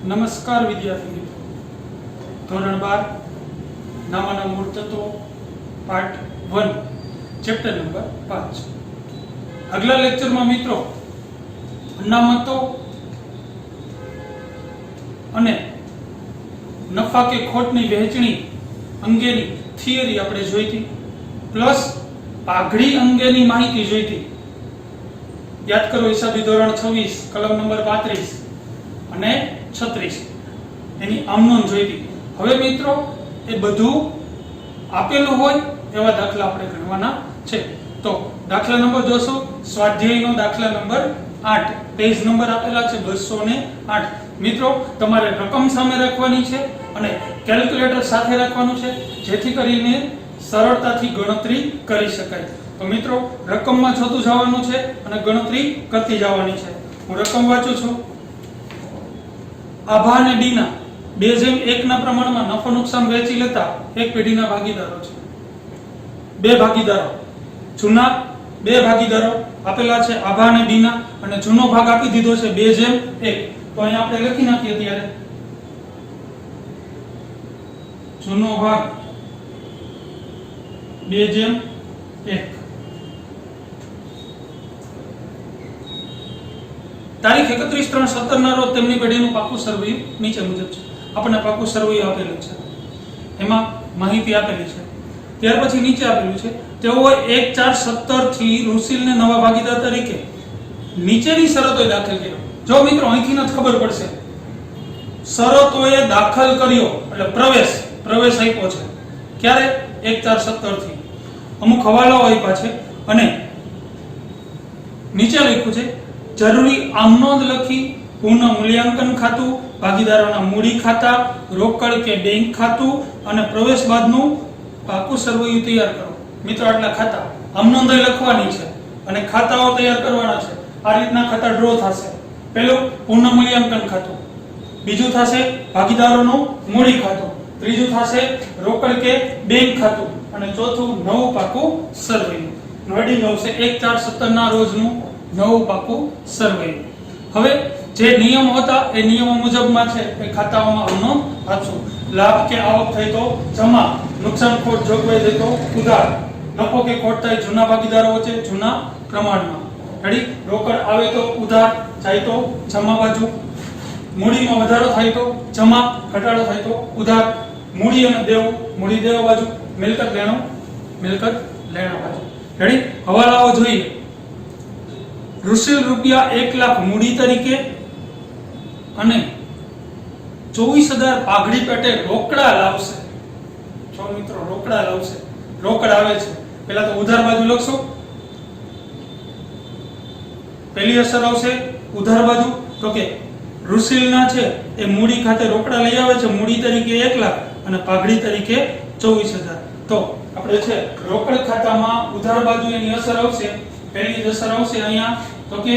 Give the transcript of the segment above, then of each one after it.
નમસ્કાર વિદ્યાર્થી મિત્રો, ધોરણ 12 નામાના મૂળ તત્વો પાર્ટ 1 ચેપ્ટર નંબર 5. આગલા લેક્ચરમાં મિત્રો અનામતો અને નફા કે ખોટની વહેંચણી અંગેની થિયરી આપણે જોઈ હતી, પ્લસ પાઘડી અંગેની માહિતી જોઈ હતી. યાદ કરો, હિસાબી ધોરણ 26 કલમ નંબર 35 અને 36 એની આમનોંધ જોઈ હતી. હવે મિત્રો એ બધું આપેલું હોય એવા દાખલા આપણે ગણવાના છે. તો દાખલા નંબર જોશો, સ્વાધ્યાયનો દાખલા નંબર 8, પેજ નંબર આપેલા છે 208. મિત્રો તમારે રકમ સામે રાખવાની છે અને કેલ્ક્યુલેટર સાથે રાખવાનું છે, જેથી કરીને સરળતાથી ગણતરી કરી શકાય. તો મિત્રો રકમમાં જોતું જવાનું છે અને ગણતરી કરતી જવાની છે. હું રકમ વાંચું છું. આભા અને ડીના 2:1 ના પ્રમાણમાં નફો નુકસાન વહેંચી લેતા એક પેઢીના ભાગીદારો છે. બે ભાગીદારો, જૂના બે ભાગીદારો આપેલા છે આભા અને ડીના, અને જૂનો ભાગ આપી દીધો છે 2:1. તો અહીંયા આપણે લખી નાખીએ. ત્યારે જૂનો ભાગ 2:1. તારીખ 31/3/17 ના રોજ તેમની પેઢીનું પાકું સરવૈયું નીચે મુજબ છે. આપણને પાકું સરવૈયું આપેલું છે, એમાં માહિતી આપેલી છે. ત્યાર પછી નીચે આપેલું છે, તેઓએ 1/4/17 થી રુસિલને નવા ભાગીદાર તરીકે નીચેની શરતોએ દાખલ કર્યો. જો મિત્રો અહીંથી જ ખબર પડશે, શરતોએ દાખલ કર્યો એટલે પ્રવેશ આપ્યો છે. ક્યારે? 1/4/17 થી. અમુક હવાલાઓ આપ્યા છે અને નીચે લખ્યું છે જરૂરી આમનોંધ લખી પુનઃ મૂલ્યાંકન ખાતું, ભાગીદારોના મૂડી ખાતા, રોકડ કે બેંક ખાતું અને પ્રવેશ બાદનું પાકું સરવૈયું તૈયાર કરો. મિત્રો આટલા ખાતા આમનોંધ લખવાની છે અને ખાતાઓ તૈયાર કરવાના છે. આ રીતના ખાતા ડ્રો થશે. પહેલું પુનઃ મૂલ્યાંકન ખાતું, બીજું થશે ભાગીદારોનું મૂડી ખાતું, ત્રીજું થશે રોકડ કે બેંક ખાતું અને ચોથું નવું પાકું સરવૈયું. હેડિંગ આવશે 1/4/17 ના રોજનું નવું પાકું સરવૈયું. હવે જે નિયમો હતા એ નિયમો મુજબમાં છે એ ખાતાઓમાં આમનોંધ આપશું. લાભ કે આવક થઈ તો જમા, નુકસાન ખોટ જોગવાઈ થઈ તો ઉધાર, નફો કે ખોટ થાય જૂના ભાગીદારો વચ્ચે જૂના પ્રમાણમાં. રેડી? રોકડ આવે તો ઉધાર, જાય તો જમા બાજુ, મૂડીમાં વધારો થાય તો જમા, ઘટાડો થાય તો ઉધાર, મૂડી અને દેવું, મૂડી દેવા બાજુ, મિલકત લેણા બાજુ. રેડી? હવાલાઓ જોઈએ. રુસિલ રૂપિયા 1 લાખ મૂડી તરીકે અને 24,000 પાઘડી પેટે રોકડા લાવશે. જો મિત્રો રોકડા લાવશે, રોકડ આવે છે. પહેલા તો ઉધાર બાજુ લખશો. પહેલી અસર આવશે ઉધાર બાજુ, તો કે રુસિલના છે એ મૂડી ખાતે રોકડા લઈ આવે છે, મૂડી તરીકે 1 લાખ અને પાઘડી તરીકે 24,000. તો આપણે છે રોકડ ખાતામાં ઉધાર બાજુ એની અસર આવશે. પહેલી અસર આવશે અહીંયા, તો કે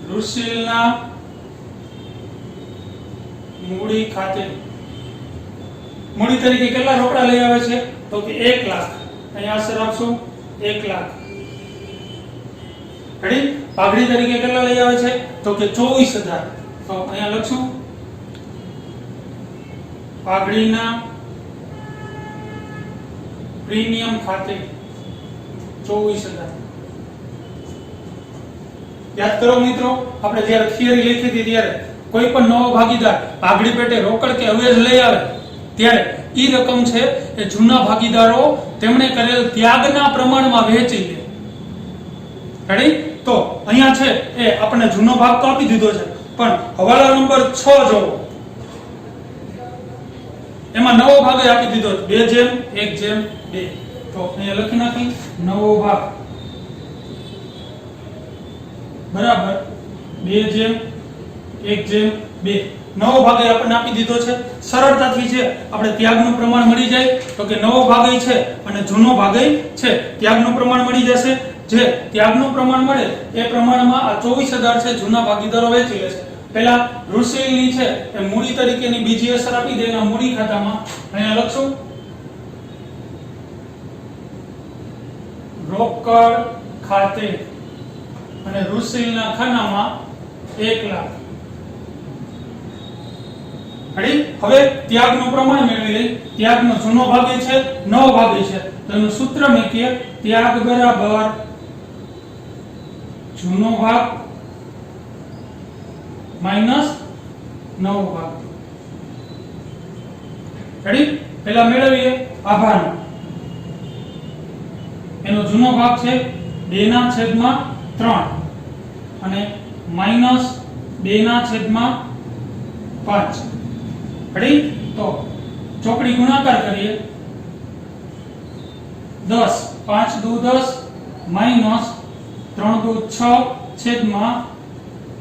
રુસિલના મૂડી ખાતે મૂડી તરીકે કેટલા રોકડા લઈ આવે છે? તો કે 1 લાખ. અહીંયા અસર આપશો 1 લાખ. રેડી? પાઘડી તરીકે કેટલા લઈ આવે છે? તો કે 24,000. તો અહીંયા લખશું પાઘડીના પ્રીમિયમ ખાતે 24,000. યાદ કરો મિત્રો, આપણે જ્યારે થિયરી લખી હતી ત્યારે કોઈ પણ નવો ભાગીદાર પાઘડી પેટે રોકડ કે અવેજ લઈ આવે ત્યારે ઈ રકમ છે એ જૂના ભાગીદારો તેમણે કરેલ ત્યાગના પ્રમાણમાં વહેંચી લે. રેડી? તો અહીંયા છે એ આપણે જૂનો ભાગ તો આપી દીધો છે, પણ હવાલા નંબર 6 જોવો, એમાં નવો ભાગ આપી દીધો 2:1:2. તો અહીંયા લખી નાખી નવો ભાગ બરાબર 2:1:2. નવો ભાગ આપણને આપી દીધો છે. સરળતાથી છે આપણે ત્યાગનું પ્રમાણ મળી જાય. તો કે નવો ભાગ છે અને જૂનો ભાગ છે, ત્યાગનું પ્રમાણ મળી જશે. જે ત્યાગનું પ્રમાણ મળે એ પ્રમાણમાં આ 24,000 છે જૂના ભાગીદારો વહેંચી લેશે. પહેલા રુસિલની છે એ મૂડી તરીકેની બીજી અસર આપી દે એના મૂડી ખાતામાં. અહીંયા લખશું રોકડ ખાતે અને રૂસિલના ખાનામાં 1 લાખ. હવે ત્યાગનું પ્રમાણ મેળવી લઈ. ત્યાગનો જૂનો ભાગ છે 9 ભાગે છે, તો એનું સૂત્ર મૂકીએ. ત્યાગ બરાબર જૂનો ભાગ માઈનસ 9 ભાગ. રેડી? પહેલા મેળવીએ આભાર. એનો જૂનો ભાગ છે 2/3 અને માઈનસ 2/5. રેડી? તો ચોકડી ગુણાકાર કરીએ. 10 5 દુ 10 માઈનસ 3 દુ 6 છેદમાં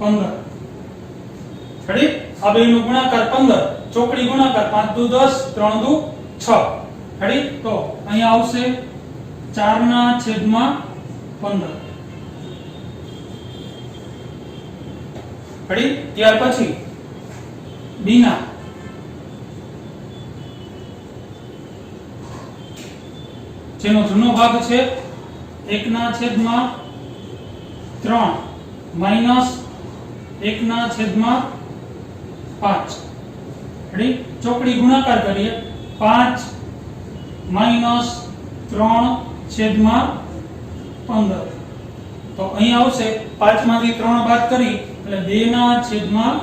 15. રેડી? આ બેનો ગુણાકાર 15, ચોકડી ગુણાકાર 5 દુ 10 3 દુ 6. રેડી? તો અહીંયા આવશે 4/15. રેડી? ત્યાર પછી બીના જેનો જૂનો ભાગ છે 1/3 માઈનસ 1/5. રેડી? ચોકડી ગુણાકાર કરીએ. 5 માઈનસ 3/15. તો અહીં આવશે 5 માંથી 3 બાદ કરી એટલે 2/15.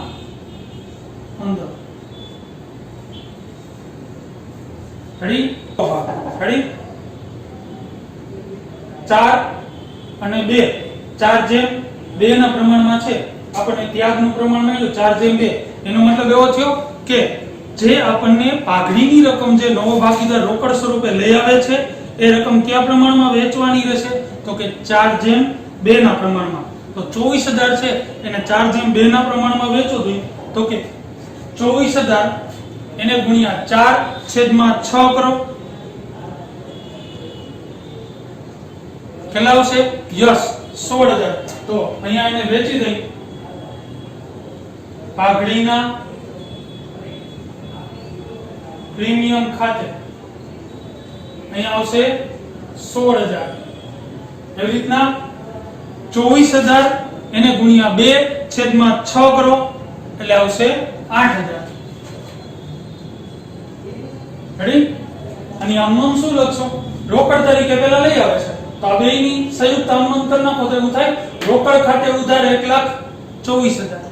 રેડી? રેડી? 4 અને 2 4/2 ના પ્રમાણમાં છે. આપણને ત્યાગનું પ્રમાણ મળ્યું 4/2. એનો મતલબ એવો થયો કે જે આપણને પાઘડીની રકમ જે નવો ભાગીદાર રોકડ સ્વરૂપે લઈ આવે છે એ રકમ કયા પ્રમાણમાં વેચવાની રહેશે? તો કે 4/2 ના પ્રમાણમાં. તો 24000 છે એને 4/2 ના પ્રમાણમાં વેચો તો કે 24000 એને ગુણ્યા 4/6 કરો. કેટલા આવશે? યસ 16000. તો અહીંયા એને વેચી દઈ પાઘડીના પ્રીમિયમ ખાતે. અહીંયા આવશે 16000. એવી રીતના 24000 એને ગુણ્યા 2/6 કરો એટલે આવશે 8000. રેડી? અને આમનું શું લખશો? રોકડ તરીકે પહેલા લઈ આવે છે તો આ બેની સંયુક્ત અવનોન કરી નાખો તો એવું થાય રોકડ ખાતે ઉધાર 1,24,000.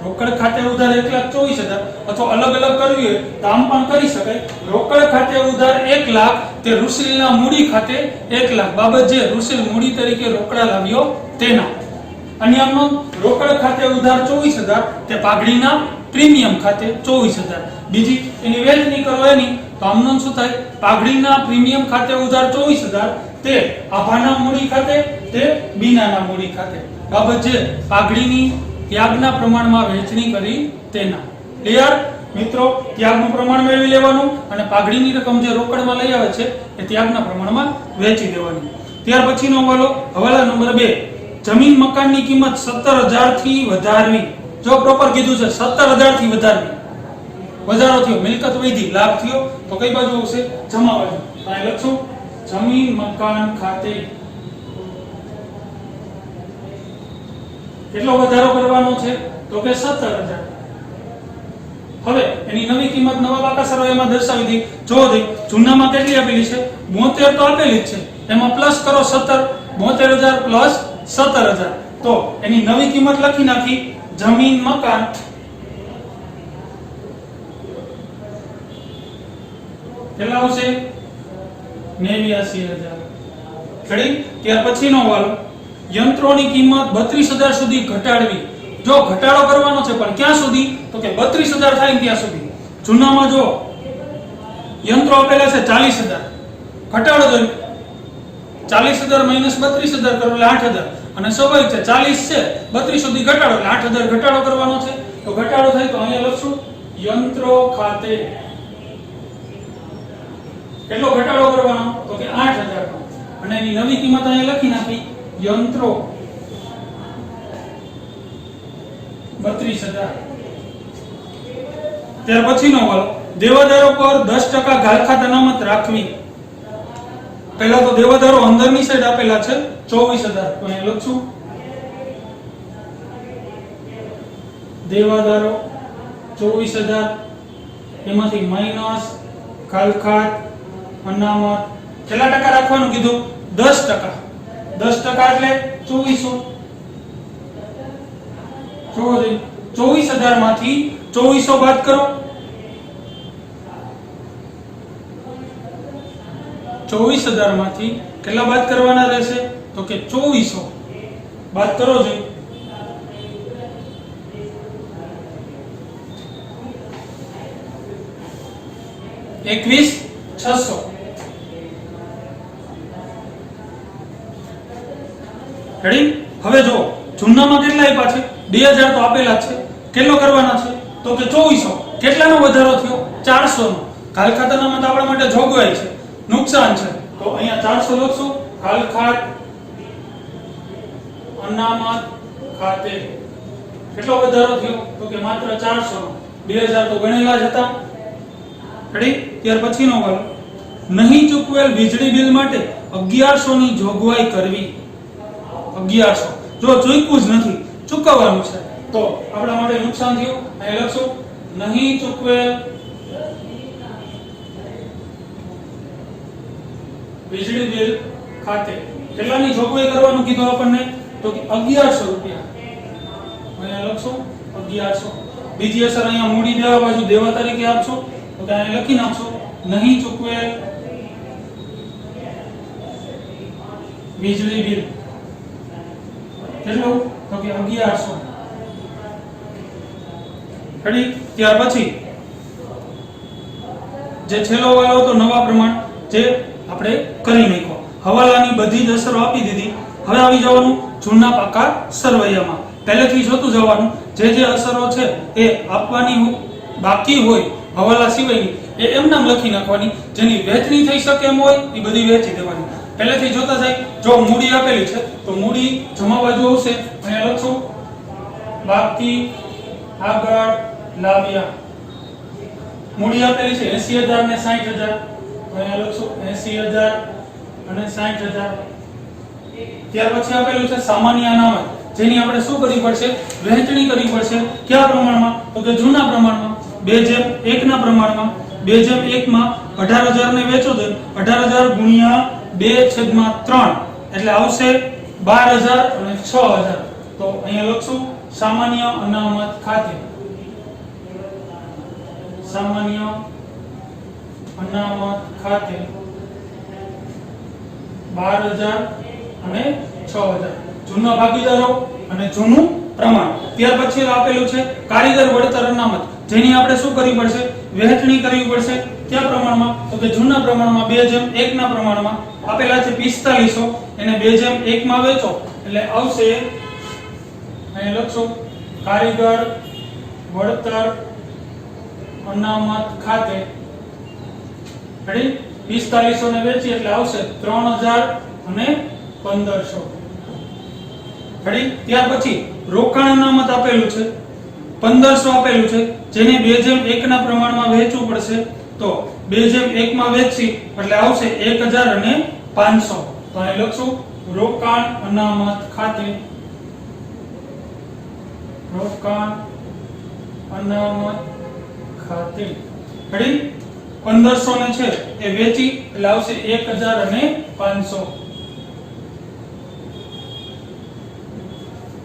રોકડ ખાતે ઉધાર 1,24,000 અથવા અલગ અલગ કરવી હોય તો આમ પણ કરી શકાય. રોકડ ખાતે ઉધાર 1 લાખ તે રૂસિલના મૂડી ખાતે 1 લાખ બાબત જે રૂસિલ મૂડી તરીકે રોકડા લાવ્યો તેના. અને આમનો રોકડ ખાતે ઉધાર 24,000 તે પાઘડીના પ્રીમિયમ ખાતે 24,000. બીજી એની વહેંચણી કરો એની તો આમનો શું થાય? પાઘડીના પ્રીમિયમ ખાતે ઉધાર 24,000 તે આભાના મૂડી ખાતે તે બીનાના મૂડી ખાતે બાબત જે પાઘડીની ત્યાગના પ્રમાણમાં વહેંચણી કરી તેના. ક્લિયર મિત્રો? ત્યાગનું પ્રમાણ મેળવી લેવાનું અને પાઘડીની રકમ જે રોકડમાં લઈ આવે છે એ ત્યાગના પ્રમાણમાં વહેંચી દેવાની. ત્યાર પછીનો હવાલા નંબર 2. જમીન મકાનની કિંમત 17,000 થી વધારવી. જો પ્રોપર કીધું છે 17,000 થી વધારવી. વધારો થયો, મિલકત વધી, લાભ થયો તો કઈ બાજુ આવશે? જમા બાજુ. અહીં લખશું જમીન મકાન ખાતે કેટલો વધારો કરવાનો છે? તો કે 17,000. હવે એની નવી કિંમત નવા બાકા સરવાળામાં દર્શાવી દી. જો દે જૂનામાં કેટલી આપેલી છે? 72 તો આપેલી જ છે. એમાં પ્લસ કરો 17. 72,000 પ્લસ 17,000. તો એની નવી કિંમત લખી નાખી. જમીન મકાન કેટલા આવશે? 89,000. ખરી? ત્યાર પછીનો વાલો યંત્રોની કિંમત 32,000 સુધી ઘટાડવી. જો ઘટાડો કરવાનો છે પણ ક્યાં સુધી? તો કે 32,000 થાય ત્યાં સુધી. જૂનામાં જો યંત્રો આપેલા છે 40,000, ઘટાડો જો 40,000 માઈનસ 32,000 કરો એટલે 8,000. અને સ્વાભાવિક છે 40 છે 32 સુધી ઘટાડો એટલે 8,000 ઘટાડો કરવાનો છે. તો ઘટાડો થાય તો અહીંયા લખશું યંત્રો ખાતે કેટલો ઘટાડો કરવાનો? તો કે 8,000 નો. અને એની નવી કિંમત અહીંયા લખી નાખી. યંત્રો 32,000. ત્યાર પછીનો વાલો દેવાદારો પર 10% ગાલખાત અનામત રાખવી. પહેલા તો દેવાદારો અંદરની સાઈડ આપેલા છે 24,000 તો અહીંયા લખશું દેવાદારો 24,000 એમાંથી માઈનસ કાલખાત અનામત કેટલા ટકા રાખવાનું કીધું 10% 10% એટલે 2400 24,000 માંથી 2400 બાદ કરો 24,000 માંથી કેટલા બાદ કરવાના રહેશે તો કે 2400 બાદ કરો જોઈએ 21,600 રેડી હવે જો જૂનામાં કેટલા આપ્યા છે 2000 તો આપેલા છે કેટલો કરવાના છે તો કે 2400 કેટલાનો વધારો થયો 400 નો કાલ ખાતાનામાં તો આપણા માટે જોગવાઈ છે નુકસાન છે તો અહીંયા 400 લખશું કાલ ખાત અનામત ખાતે કેટલો વધારો થયો તો કે માત્ર 400 નો 2000 તો ગણેલા જ હતા રેડી ત્યાર પછીનો વાળો નહીં ચૂકવેલ વીજળી બિલ માટે 1100 ની જોગવાઈ કરવી 1100 જો ચૂક્યું જ નથી ચૂકવવાનું છે તો આપણા માટે નુકસાન થયું અહીં લખશું નહીં ચૂકવેલ વીજળી બિલ ખાતે કેટલાની જોગવાઈ કરવાનું કીધું આપણને તો કે 1100 રૂપિયા અહીંયા લખશું 1100 બીજી અસર અહીંયા મૂડી દેવા બાજુ દેવા તરીકે આપશો તો કે અહીં લખી નાખશો નહીં ચૂકવેલ વીજળી બિલ કેટલું તો કે 1100 રેડી ત્યાર પછી જે છેલ્લો વાળો તો નવા પ્રમાણ જે આપણે કરી નાખ્યો હવાલાની બધી જ અસરો આપી દીધી હવે આવી જવાનું જૂના પાકા સરવૈયામાં પહેલેથી જોતું જવાનું જે જે અસરો છે એ આપવાની બાકી હોય હવાલા સિવાયની એ એમ નામ લખી નાખવાની જેની વહેંચણી થઈ શકે એમ હોય એ બધી વહેંચી દેવાની પહેલેથી જોતા જાય જો મૂડી આપેલી છે તો મૂડી જમા બાજુ આવશે અહીંયા લખશું બાકી આગળ લાવ્યા મૂડી આપેલી છે 80,000 ને 60,000 અહીંયા લખશું 80,000 અને 60,000 ત્યાર પછી આપેલું છે સામાન્ય અનામત જેની આપણે શું કરવી પડશે વહેંચણી કરવી પડશે કયા પ્રમાણમાં તો કે જૂના પ્રમાણમાં 2:1 ના પ્રમાણમાં 2:1 માં 18,000 ને વેચો તો 18,000 ગુણ્યા 2/3 એટલે આવશે 12,000 અને 6,000 તો અહીંયા લખશું સામાન્ય અનામત ખાતે સામાન્ય અનામત ખાતે 12,000 અને 6,000 જૂના ભાગીદારો અને જૂનું પ્રમાણ ત્યાર પછી આપેલું છે કારીગર વળતર અનામત જેની આપણે શું કરવી પડશે વહેંચણી કરવી પડશે કયા પ્રમાણમાં તો કે જૂના પ્રમાણમાં 2:1 ના પ્રમાણમાં આપેલા છે 4500 એને 2:1 માં વેચો એટલે આવશે અહીં લખશો કારીગર વળતર અનામત ખાતે રેડી 4500 ને વેચી એટલે આવશે 3,000 અને 1,500 રેડી ત્યાર પછી રોકાણ અનામત આપેલું છે 1,500 આપેલું છે જેને 2:1 ના પ્રમાણમાં વહેંચવું પડશે તો 2:1 માં વેચી એટલે આવશે 1,000 અને 500 તો અહીં લખશું રોકાણ અનામત ખાતે રોકાણ અનામત ખાતે રેડી 1,500 ને છે એ વેચી એટલે આવશે 1,000 અને 500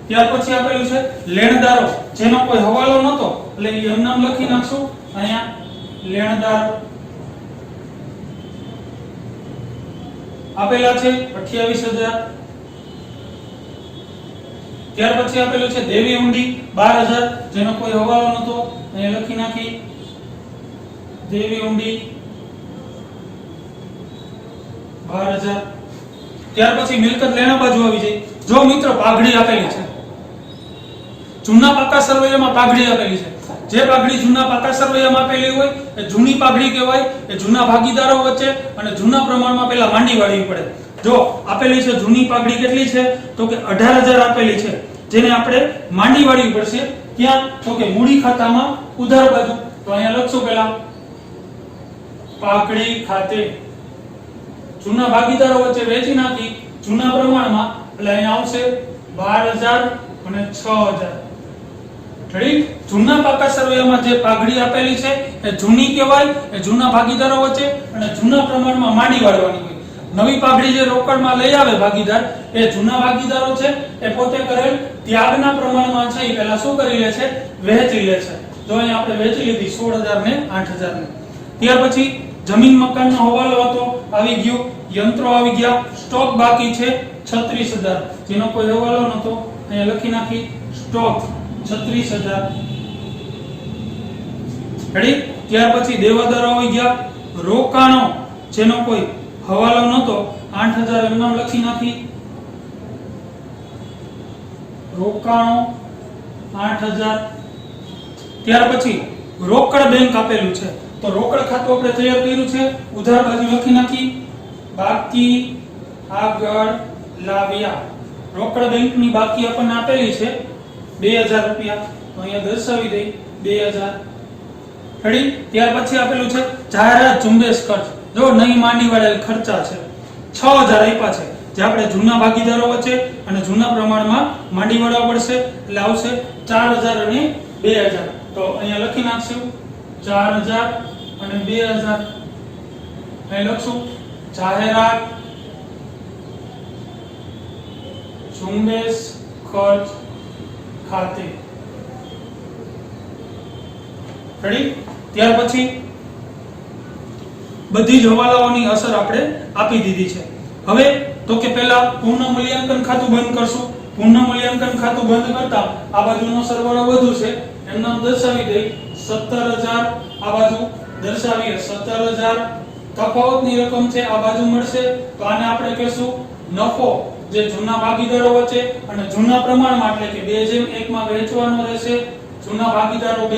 ત્યાર પછી આપેલું છે લેણદારો જેનો કોઈ હવાલો નતો એટલે એમ નામ લખી નાખશું અહીંયા લેણદાર આપેલા છે 28,000 ત્યાર પછી આપેલું છે દેવી ઊંડી 12,000 જેનો કોઈ હવાલો નતો અહીંયા લખી નાખી દેવી ઊંડી 12,000 ત્યાર પછી મિલકત લેણા બાજુ આવી જાય જો મિત્રો પાઘડી આપેલી છે જૂના પાકા સરવૈયામાં પાઘડી આપેલી છે જે પાઘડી જૂના પાકા સરવૈયામાં આપેલી હોય એ જૂની પાઘડી કહેવાય એ જૂના ભાગીદારો વચ્ચે અને જૂના પ્રમાણમાં પેલા માંડી વાળવી પડે જો આપેલી છે જૂની પાઘડી કેટલી છે તો કે 18,000 આપેલી છે જેને આપણે માંડી વાળવી પડશે ક્યાં તો કે મૂડી ખાતામાં ઉધાર બાજુ તો અહીંયા લખશું પેલા પાઘડી ખાતે જૂના ભાગીદારો વચ્ચે વેચી નાખી જૂના પ્રમાણમાં એટલે અહીંયા આવશે 12,000 અને 6,000. રેડી? જૂના પાકા સરવૈયામાં જે પાઘડી આપેલી છે એ જૂની કહેવાય, એ જૂના ભાગીદારો વચ્ચે અને જૂના પ્રમાણમાં માંડી વાળવાની હોય. નવી પાઘડી જે રોકડમાં લઈ આવે ભાગીદાર, એ જૂના ભાગીદારો છે એ પોતે કરેલ ત્યાગના પ્રમાણમાં છે એ પહેલા શું કરી લે છે? વહેંચી લે છે. જો અહીંયા આપણે વહેંચી લીધી 16,000 ને 8,000 ને. ત્યાર પછી જમીન મકાનનો હવાલો હતો, આવી ગયો. યંત્રો આવી ગયા. સ્ટોક બાકી છે 36,000, જેનો કોઈ હવાલો નતો, અહીંયા લખી નાખી સ્ટોક 36,000. રેડી? ત્યાર પછી દેવાદારો આવી ગયા. રોકાણો જેનો કોઈ હવાલો નતો, 8,000 એમ નામ લખી નાખી. રોકાણો 8,000. ત્યાર પછી રોકડ બેંક આપેલું છે, તો રોકડ ખાતું આપણે તૈયાર કર્યું છે, ઉધાર બાજુ લખી નાખી. બાકી આગળ લાવ્યા. રોકડ બેંકની બાકી આપણને આપેલી છે 2,000 રૂપિયા, તો અહીંયા દર્શાવી દઈ 2,000. રેડી? ત્યાર પછી આપેલું છે જાહેરાત ઝુંબેશ ખર્ચ. જો નહીં માંડી વાળેલ ખર્ચા છે 6,000 આપ્યા છે, જે આપણે જૂના ભાગીદારો વચ્ચે અને જૂના પ્રમાણમાં માંડી વાળવા પડશે, એટલે આવશે 4,000 અને 2,000. તો અહીંયા લખી નાખશું 4,000 અને 2,000. અહીં લખશું જાહેરાત ઝુંબેશ ખર્ચ ખાતે. રેડી? ત્યાર પછી બધી જ હવાલાઓની અસર આપણે આપી દીધી છે. હવે તો કે પહેલા પૂર્ણ મૂલ્યાંકન ખાતું બંધ કરશું. પૂર્ણ મૂલ્યાંકન ખાતું બંધ કરતા આ બાજુનો સરવાળો વધુ છે, એમ નામ દર્શાવી દઈ 17,000. આ બાજુ દર્શાવીએ 17,000. તફાવતની રકમ છે આ બાજુ મળશે, તો આને આપણે કહેશું નફો, જે જૂના ભાગીદારો વચ્ચે અને જૂના પ્રમાણમાં એટલે કે 2:1 માં વહેંચવાનો રહેશે. જૂના ભાગીદારો 2,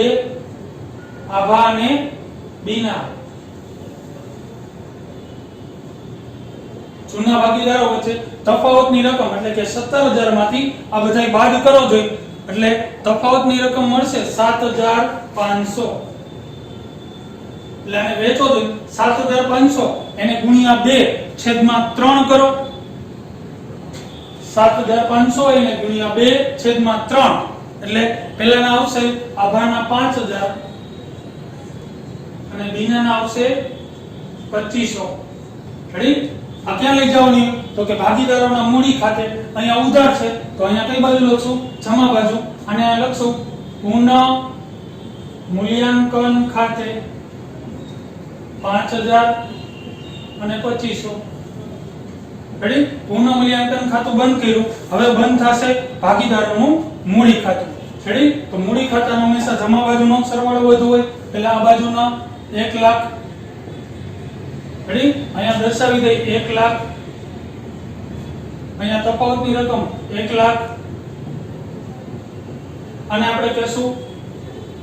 આભા અને બીના. જૂના ભાગીદારો વચ્ચે તફાવતની રકમ એટલે કે 17,000 માંથી આ બધાય બાદ કરો જોઈએ, એટલે તફાવતની રકમ મળશે 7,500. એટલે આને વેચો તો 7,500 એને ગુણ્યા 2/3 કરો. 7,500 એને ગુણ્યા 2/3 એટલે પહેલાના આવશે આભાના 5,000 અને બીનાના આવશે 2,500. રેડી? આ ક્યાં લઈ જવાની? તો કે ભાગીદારોના મૂડી ખાતે. અહીંયા ઉધાર છે, તો અહીંયા કઈ બાજુ લખશું? જમા બાજુ. અને અહીંયા લખશું પુનઃ મૂલ્યાંકન ખાતે 5,000 અને 2,500. રેડી? પુનઃ મૂલ્યાંકન ખાતું બંધ કર્યું. હવે બંધ થશે ભાગીદારોનું મૂડી ખાતું. રેડી? તો મૂડી ખાતાનો હંમેશા જમા બાજુનો સરવાળો વધુ હોય, એટલે આ બાજુના 1 લાખ. રેડી? અહીંયા દર્શાવી દઈ 1 લાખ. અહીંયા તફાવતની રકમ 1 લાખ. અને આપણે કહેશું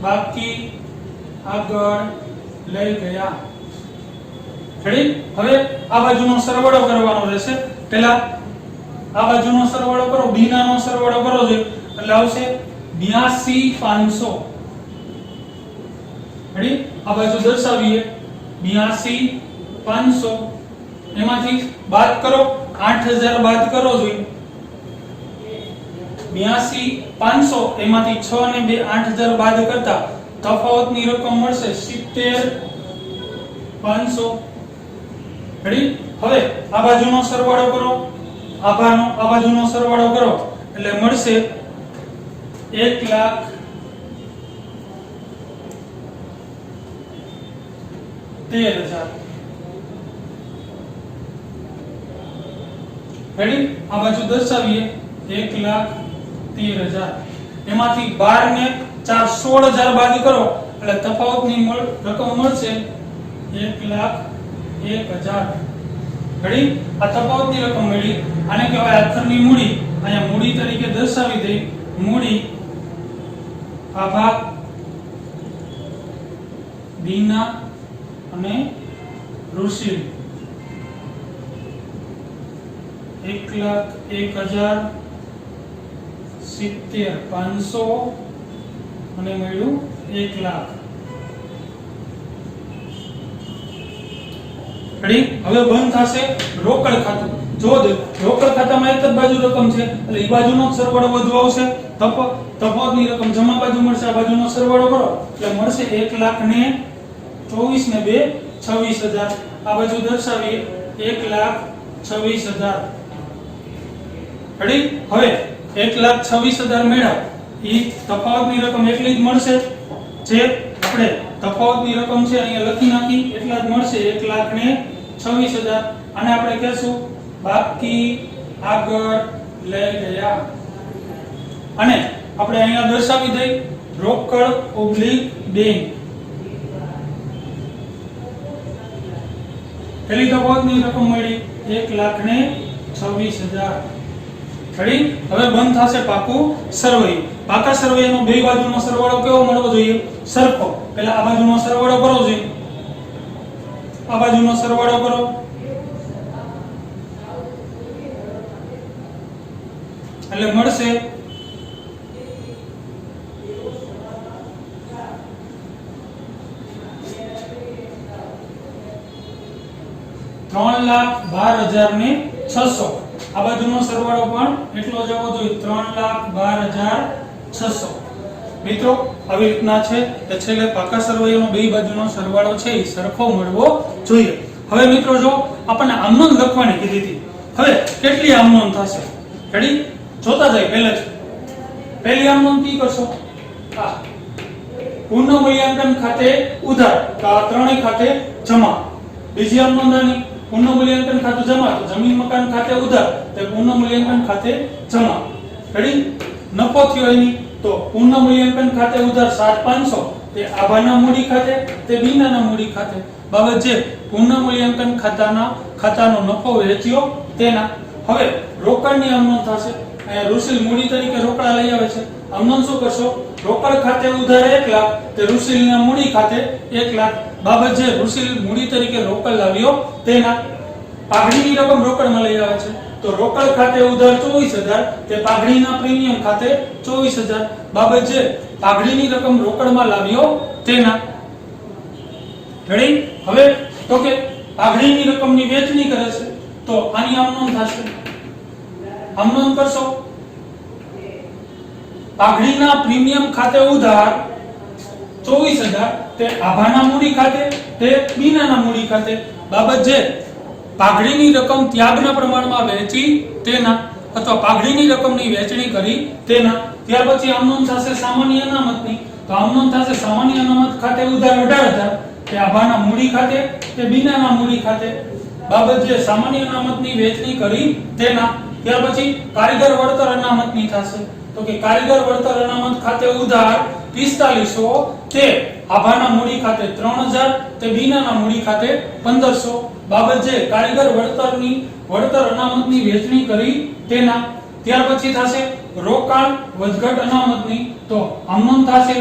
બાકી આગળ લઈ ગયા. રેડી? હવે આ બાજુનો સરવાળો કરવાનો રહેશે. પહેલા આ બાજુનો સરવાળો કરો, બીનાનો સરવાળો કરો જોઈએ, એટલે આવશે 82,500. રેડી? આ બાજુ દર્શાવીએ 82,500. એમાંથી બાદ કરો 8,000 બાદ કરો જોઈએ. 82,500 એમાંથી 6 અને 2 8,000 બાદ કરતા તફાવતની રકમ મળશે 70,500. રેડી? હવે આ બાજુનો સરવાળો કરો, આ બાજુનો સરવાળો કરો, એટલે મળશે 1,13,000. રેડી? આ બાજુ દર્શાવીએ 1,13,000. એમાંથી 12 ને 4 16,000 બાદ કરો, એટલે તફાવતની રકમ મળશે 1,01,000. રેડી? આ તફાવતની રકમ મળી. આને કહેવાય આખરની મૂડી. અહીંયા મૂડી તરીકે દર્શાવી દઈ મૂડી આભા, બીના અને ઋષિ. 1,01,000 70,500 અને મળ્યું 1 લાખ. રેડી? હવે બંધ થશે રોકડ ખાતું. જો રોકડ ખાતામાં એક જ બાજુ રકમ છે એટલે એ બાજુનો જ સરવાળો વધુ આવશે, તફાવતની રકમ જમા બાજુ મળશે, આ બાજુનો સરવાળો કરો એટલે મળશે 1,24,000 ને 2 26,000. આ બાજુ દર્શાવીએ 1,26,000. રેડી? હવે 1,26,000 મેળવ ઈ તફાવતની રકમ એટલી જ મળશે જે આપણે તફાવતની રકમ છે અહીંયા લખી નાખી એટલા જ મળશે 1,26,000. આને આપણે કહેશું બાકી આગળ લઈ ગયા. અને આપણે અહીંયા દર્શાવી દઈ રોકડ ઓબ્લિક બેંક. પેલી તફાવતની રકમ મળી 1,26,000. રેડી? હવે બંધ થશે પાકું સરવૈયું. પાકા સરવૈયાનો બે બાજુનો સરવાળો કેવો મળવો જોઈએ? સરખો. પહેલા આ બાજુનો સરવાળો કરો જોઈએ, આ બાજુનો સરવાળો કરો એટલે મળશે 3,12,600. આ બાજુનો સરવાળો પણ એટલો જ આવવો જોઈએ 3,12,600. મિત્રો આવી રીતના છે કે છેલ્લે પાકા સરવૈયાનો બે બાજુનો સરવાળો છે એ સરખો મળવો જોઈએ. હવે મિત્રો જો આપણને આમનોંધ લખવાની કીધી હતી, હવે કેટલી આમનોંધ થશે? રેડી? જોતા જાય પહેલા જ પહેલી આમનોંધ કી કરશો? આ પુનઃ મૂલ્યાંકન ખાતે ઉધાર, તો આ ત્રણેય ખાતે જમા. બીજી આમનોંધ આની પુનઃ મૂલ્યાંકન ખાતું જમા, તો જમીન મકાન ખાતે ઉધાર, તે પુનઃ મૂલ્યાંકન ખાતે જમા. રેડી? નફો થયો એની તો પુનઃ મૂલ્યાંકન ખાતે ઉધાર 7,500, તે આભાના મૂડી ખાતે, તે બીનાના મૂડી ખાતે. બાબત જે પુનઃ મૂલ્યાંકન ખાતાનો નફો વેચ્યો તેના. હવે રોકડની આમનોંધ થશે. અહીંયા રૂસિલ મૂડી તરીકે રોકડા લઈ આવે છે. આમનોંધ શું કરશો? રોકડ ખાતે ઉધાર 1 લાખ, તે રૂસિલના મૂડી ખાતે 1 લાખ. બાબત જે રૂસિલ મૂડી તરીકે રોકડ લાવ્યો તેના. પાઘડીની રકમ રોકડમાં લઈ આવે છે તો રોકડ ખાતે ઉધાર 24,000, તે પાઘડીના પ્રીમિયમ ખાતે 24,000. બાબત જે પાઘડીની રકમ રોકડમાં લાવ્યો તેના. રેડી? હવે તો કે પાઘડીની રકમની વેચણી કરે છે તો આની આમનોંધ થશે. આમનોંધ કરશો પાઘડીના પ્રીમિયમ ખાતે ઉધાર 24,000, તે આભાના મૂડી ખાતે, તે બીનાના મૂડી ખાતે. બાબત જે પાઘડીની રકમ ત્યાગના પ્રમાણમાં વેચી તેના, અથવા પાઘડીની રકમની વેચણી કરી તેના. ત્યાર પછી આમનોંધ થશે સામાન્ય અનામતની, તો આમનોંધ થશે સામાન્ય અનામત ખાતે ઉધાર 18,000, તે આભાના મૂડી ખાતે, તે બીનાના મૂડી ખાતે. બાબત જે સામાન્ય અનામતની વેચણી કરી તેના. ત્યાર પછી કારીગર વળતર અનામતની થશે, તો કે કારીગર વળતર અનામત ખાતે ઉધાર 4500, તે આભાના મૂડી ખાતે 3,000, તે બીનાના મૂડી ખાતે 1,500. બાબત જે કારીગર વળતર અનામતની વેચણી કરી તેના. ત્યાર પછી થશે રોકાણ વધઘટ અનામતની, તો આમનોંધ થશે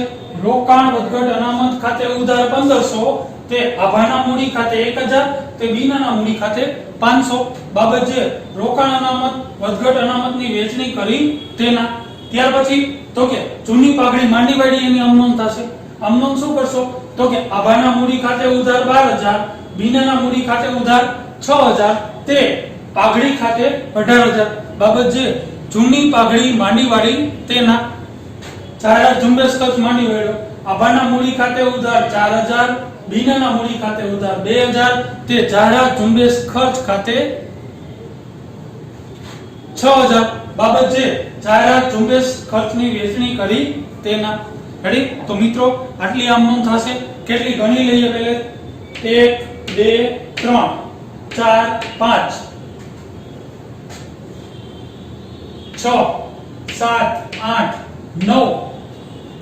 રોકાણ વધઘટ અનામત ખાતે ઉધાર 1,500, તે આભાના મૂડી ખાતે 1,000, તે બીનાના મૂડી ખાતે 500. બાબત જે રોકાણ અનામત વધઘટ અનામતની વેચણી કરી તેના. ત્યાર પછી તો કે જૂની પાઘડી માંડી વાડી એની આમનોંધ થશે. આમનોંધ શું કરશો? તો કે આભાના મૂડી ખાતે ઉધાર 12,000, બીનાના મૂડી ખાતે ઉધાર 6,000, તે પાઘડી ખાતે 18,000. બાબત જે જૂની પાઘડી માંડી વાડી તેના. જાહેરાત ઝુંબેશ ખર્ચ માંડી વાળ્યો, આભાના મૂડી ખાતે ઉધાર 4,000, બીનાના મૂડી ખાતે ઉધાર 2,000, તે જાહેરાત ઝુંબેશ ખર્ચ ખાતે 6,000. બાબત જે જાહેરાત ઝુંબેશ ખર્ચની વેચણી કરી તેના. રેડી? તો મિત્રો આટલી આમનોંધ થશે. કેટલી ગણી લઈએ પહેલે? 1 2 3 4 5 6 7 8 9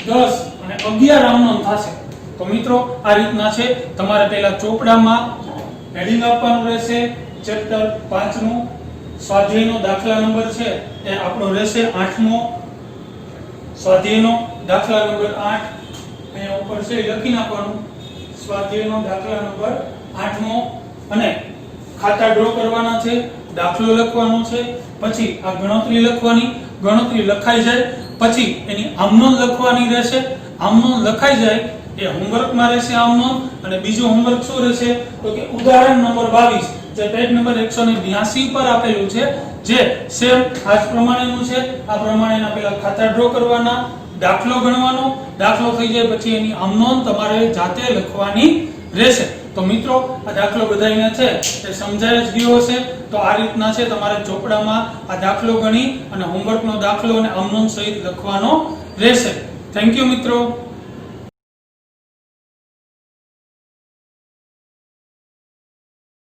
10 અને 11 આમનોંધ થશે. તો મિત્રો આ રીતના છે. તમારે પહેલા ચોપડામાં હેડિંગ આપવાનું રહેશે. ચેપ્ટર 5 નું સ્વાધ્યાયનો દાખલા નંબર છે એ આપણો રહેશે 8મો. સ્વાધ્યાયનો દાખલા નંબર 8 અહીંયા ઉપર છે લખી નાખવાનું. સ્વાધ્યાયનો દાખલા નંબર 8મો. અને ખાતા ડ્રો કરવાના છે, દાખલો લખવાનો છે, પછી આ ગણતરી લખવાની. ગણતરી લખાઈ જાય પછી એની આમનોંધ લખવાની રહેશે. આમનોંધ લખાઈ જાય એ હોમવર્કમાં રહેશે આમનોંધ. અને બીજો હોમવર્ક શું રહેશે? તો કે ઉદાહરણ નંબર 22 જે પેજ નંબર 182 પર આપેલું છે, જે સેમ આ જ પ્રમાણેનું છે. આ પ્રમાણેના પેલા ખાતા ડ્રો કરવાના, દાખલો ગણવાનો, દાખલો થઈ જાય પછી એની આમ નોંધ તમારે જાતે લખવાની રહેશે. તો મિત્રો આ દાખલો બધાયને છે એ સમજાય જ ગયો હશે. તો આ રીતના છે તમારે ચોપડામાં આ દાખલો ગણી અને હોમવર્કનો દાખલો અને આમ નોંધ સહિત લખવાનો રહેશે. થેન્ક યુ મિત્રો.